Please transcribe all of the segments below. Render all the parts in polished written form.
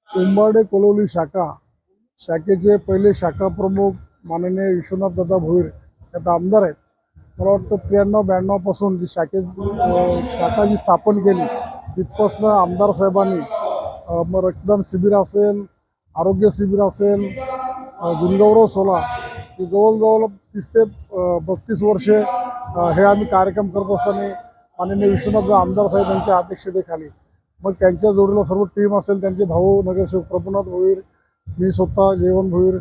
उंबाडे कोलवली शाखेचे पहिले शाखा प्रमुख माननीय विश्वनाथ दादा भोईर आता आमदार आहेत. मला वाटतं 93-92 पासून जी शाखा जी स्थापन केली तिथपासून आमदार साहेबांनी मग रक्तदान शिबिर असेल, आरोग्य शिबिर असेल, गुणगौरव सोहळा हे जवळजवळ 30 ते 32 वर्षे हे आम्ही कार्यक्रम करत असताना माननीय विश्वनाथ आमदार साहेब यांच्या अध्यक्षतेखाली मग त्यांच्या जोडीला सर्व टीम असेल, त्यांचे भाऊ नगरसेवक प्रभुनाथ भोईर, मी स्वतः जेवण भोईर,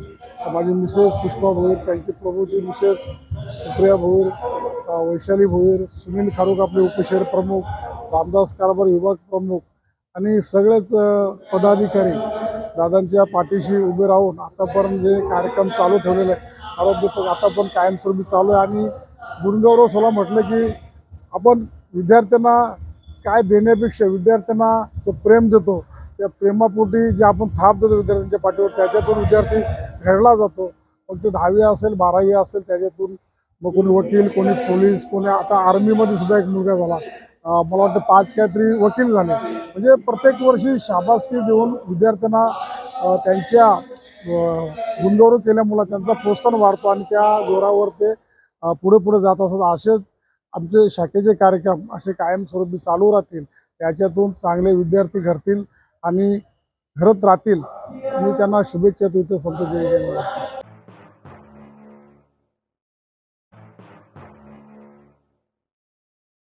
माझी मिसेस पुष्पा भोईर, त्यांची प्रभूची मिसेस सुप्रिया भोईर, वैशाली भोईर, सुनील खारुक आपले उपशहर प्रमुख, रामदास कारभार विभाग प्रमुख आणि सगळेच पदाधिकारी दादांच्या पाठीशी उभे राहून आतापर्यंत जे कार्यक्रम चालू ठेवलेले आहे आरोग्य तर आता पण कायमस्वरूपी चालू आहे. आणि गुणगौरव सोहळा म्हटलं की आपण विद्यार्थ्यांना काय देण्यापेक्षा विद्यार्थ्यांना जो प्रेम देतो त्या प्रेमापोटी जे आपण थाप देतो विद्यार्थ्यांच्या पाठीवर त्याच्यातून विद्यार्थी घडला जातो. मग ते 10वी असेल 12वी असेल त्याच्यातून मग कोणी वकील, कोणी पोलीस, कोणी आता आर्मीमध्ये सुद्धा एक मुलगा झाला, मला वाटतं 5 काहीतरी वकील झाले. म्हणजे प्रत्येक वर्षी शाबासकी देऊन विद्यार्थ्यांना त्यांच्या गुणगौरव केल्यामुळे त्यांचा प्रोत्साहन वाढतो आणि त्या जोरावर ते पुढे पुढे जात असतात. असेच आमचे शाखेचे कार्यक्रम असे कायमस्वरूपी चालू राहतील, त्याच्यातून चांगले विद्यार्थी घडतील आणि घडत राहतील. मी त्यांना शुभेच्छा देतो. संत जय जय.